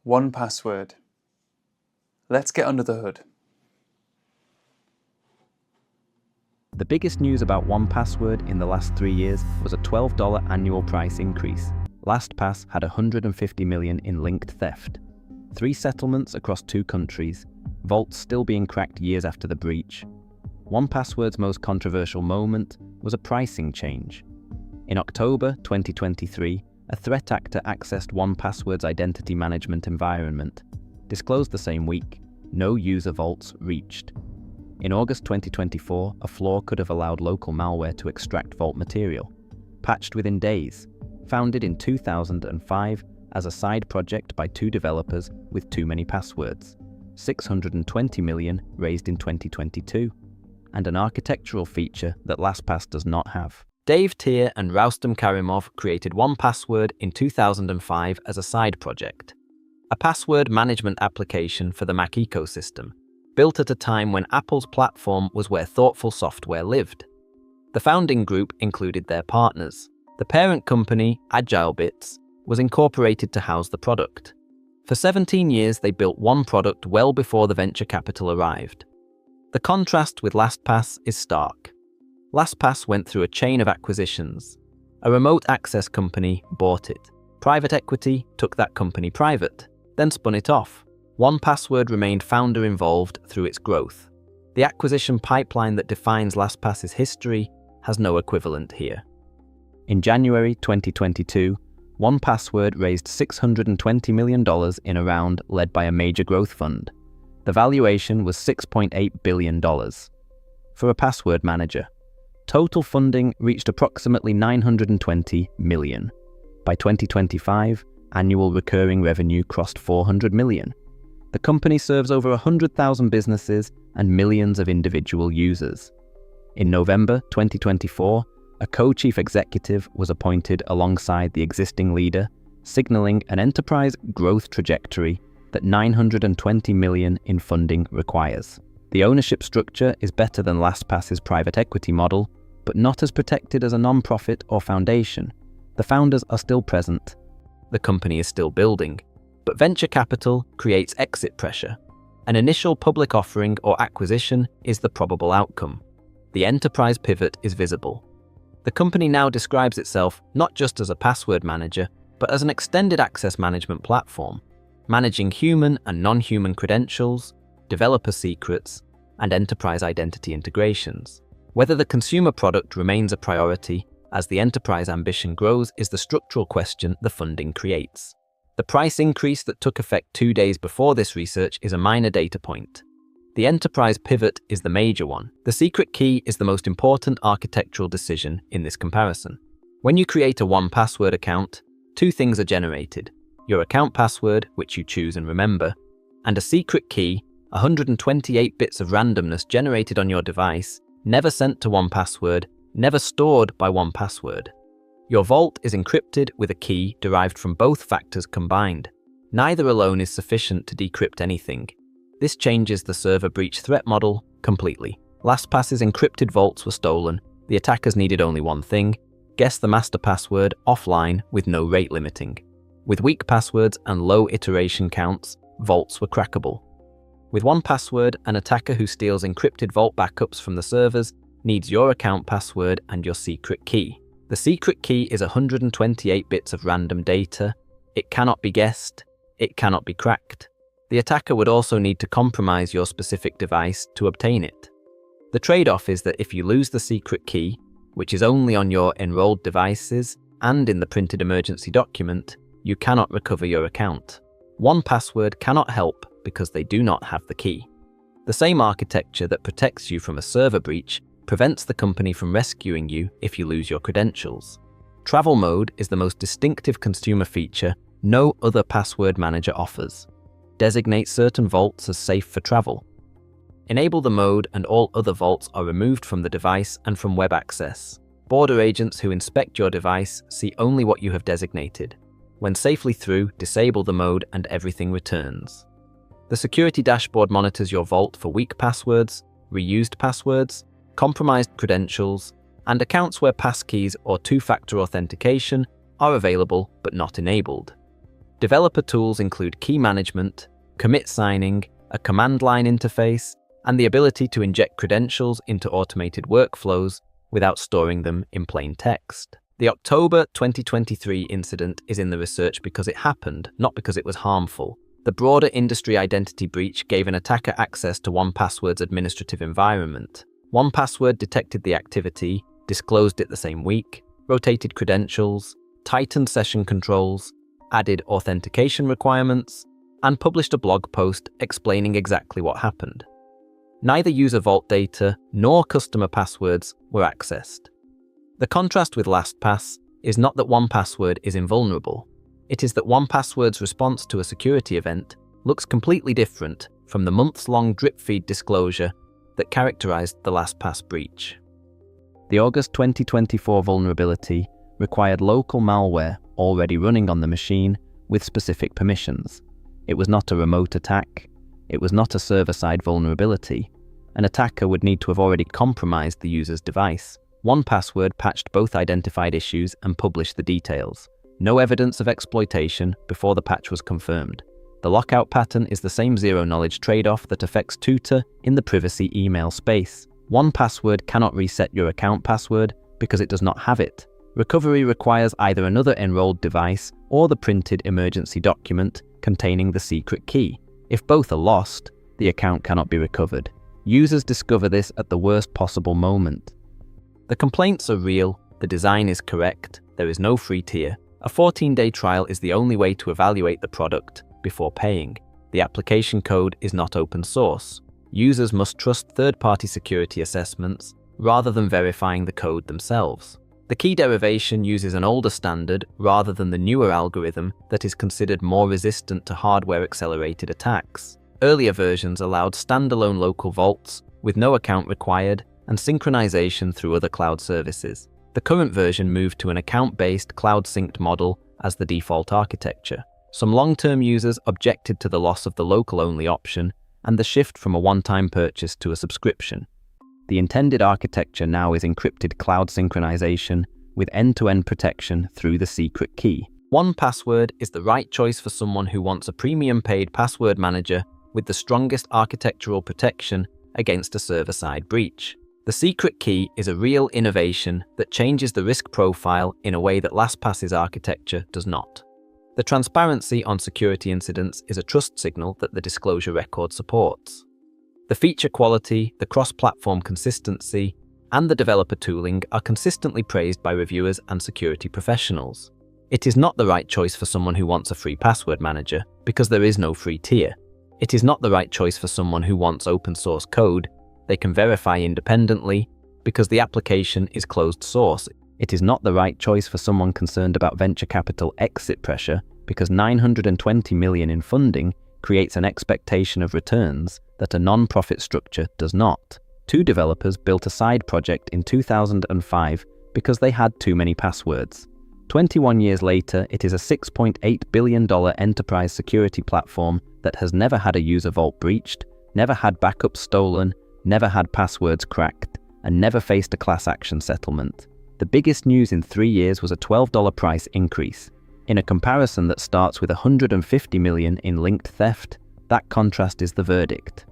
1Password. Let's get under the hood. The biggest news about 1Password in the last 3 years was a $12 annual price increase. LastPass had $150 million in linked theft. 3 settlements across 2 countries, vaults still being cracked years after the breach. 1Password's most controversial moment was a pricing change. In October 2023, a threat actor accessed 1Password's identity management environment. Disclosed the same week, no user vaults reached. In August 2024, a flaw could have allowed local malware to extract vault material. Patched within days, founded in 2005 as a side project by 2 developers with too many passwords. $620 million raised in 2022, and an architectural feature that LastPass does not have. Dave Teare and Roustem Karimov created 1Password in 2005 as a side project, a password management application for the Mac ecosystem, built at a time when Apple's platform was where thoughtful software lived. The founding group included their partners. The parent company, AgileBits, was incorporated to house the product. For 17 years, they built one product well before the venture capital arrived. The contrast with LastPass is stark. LastPass went through a chain of acquisitions. A remote access company bought it. Private equity took that company private, then spun it off. 1Password remained founder-involved through its growth. The acquisition pipeline that defines LastPass's history has no equivalent here. In January 2022, 1Password raised $620 million in a round led by a major growth fund. The valuation was $6.8 billion. For a password manager, total funding reached approximately $920 million. By 2025, annual recurring revenue crossed $400 million. The company serves over 100,000 businesses and millions of individual users. In November 2024, a co-chief executive was appointed alongside the existing leader, signaling an enterprise growth trajectory that $920 million in funding requires. The ownership structure is better than LastPass's private equity model, but not as protected as a non-profit or foundation. The founders are still present. The company is still building, but venture capital creates exit pressure. An initial public offering or acquisition is the probable outcome. The enterprise pivot is visible. The company now describes itself not just as a password manager, but as an extended access management platform, managing human and non-human credentials, developer secrets, and enterprise identity integrations. Whether the consumer product remains a priority as the enterprise ambition grows is the structural question the funding creates. The price increase that took effect 2 days before this research is a minor data point. The enterprise pivot is the major one. The secret key is the most important architectural decision in this comparison. When you create a 1Password account, 2 things are generated: your account password, which you choose and remember, and a secret key, 128 bits of randomness generated on your device, never sent to 1Password, never stored by 1Password. Your vault is encrypted with a key derived from both factors combined. Neither alone is sufficient to decrypt anything. This changes the server breach threat model completely. LastPass's encrypted vaults were stolen. The attackers needed only one thing: guess the master password offline with no rate limiting. With weak passwords and low iteration counts, vaults were crackable. With 1Password, an attacker who steals encrypted vault backups from the servers needs your account password and your secret key. The secret key is 128 bits of random data. It cannot be guessed. It cannot be cracked. The attacker would also need to compromise your specific device to obtain it. The trade-off is that if you lose the secret key, which is only on your enrolled devices and in the printed emergency document, you cannot recover your account. 1Password cannot help because they do not have the key. The same architecture that protects you from a server breach prevents the company from rescuing you if you lose your credentials. Travel mode is the most distinctive consumer feature no other password manager offers. Designate certain vaults as safe for travel. Enable the mode and all other vaults are removed from the device and from web access. Border agents who inspect your device see only what you have designated. When safely through, disable the mode and everything returns. The security dashboard monitors your vault for weak passwords, reused passwords, compromised credentials, and accounts where passkeys or 2-factor authentication are available but not enabled. Developer tools include key management, commit signing, a command line interface, and the ability to inject credentials into automated workflows without storing them in plain text. The October 2023 incident is in the research because it happened, not because it was harmful. The broader industry identity breach gave an attacker access to 1Password's administrative environment. 1Password detected the activity, disclosed it the same week, rotated credentials, tightened session controls, added authentication requirements, and published a blog post explaining exactly what happened. Neither user vault data nor customer passwords were accessed. The contrast with LastPass is not that 1Password is invulnerable. It is that 1Password's response to a security event looks completely different from the months-long drip feed disclosure that characterized the LastPass breach. The August 2024 vulnerability required local malware already running on the machine with specific permissions. It was not a remote attack. It was not a server-side vulnerability. An attacker would need to have already compromised the user's device. 1Password patched both identified issues and published the details. No evidence of exploitation before the patch was confirmed. The lockout pattern is the same zero-knowledge trade-off that affects Tutor in the privacy email space. 1Password cannot reset your account password because it does not have it. Recovery requires either another enrolled device or the printed emergency document containing the secret key. If both are lost, the account cannot be recovered. Users discover this at the worst possible moment. The complaints are real, the design is correct, there is no free tier. A 14-day trial is the only way to evaluate the product before paying. The application code is not open source. Users must trust third-party security assessments rather than verifying the code themselves. The key derivation uses an older standard rather than the newer algorithm that is considered more resistant to hardware-accelerated attacks. Earlier versions allowed standalone local vaults with no account required and synchronization through other cloud services. The current version moved to an account-based cloud-synced model as the default architecture. Some long-term users objected to the loss of the local-only option and the shift from a one-time purchase to a subscription. The intended architecture now is encrypted cloud synchronization with end-to-end protection through the secret key. 1Password is the right choice for someone who wants a premium-paid password manager with the strongest architectural protection against a server-side breach. The secret key is a real innovation that changes the risk profile in a way that LastPass's architecture does not. The transparency on security incidents is a trust signal that the disclosure record supports. The feature quality, the cross-platform consistency, and the developer tooling are consistently praised by reviewers and security professionals. It is not the right choice for someone who wants a free password manager because there is no free tier. It is not the right choice for someone who wants open source code they can verify independently because the application is closed source. It is not the right choice for someone concerned about venture capital exit pressure because $920 million in funding creates an expectation of returns that a non-profit structure does not. Two developers built a side project in 2005 because they had too many passwords. 21 years later, it is a $6.8 billion enterprise security platform that has never had a user vault breached, never had backups stolen, never had passwords cracked, and never faced a class action settlement. The biggest news in 3 years was a $12 price increase. In a comparison that starts with $150 million in linked theft, that contrast is the verdict.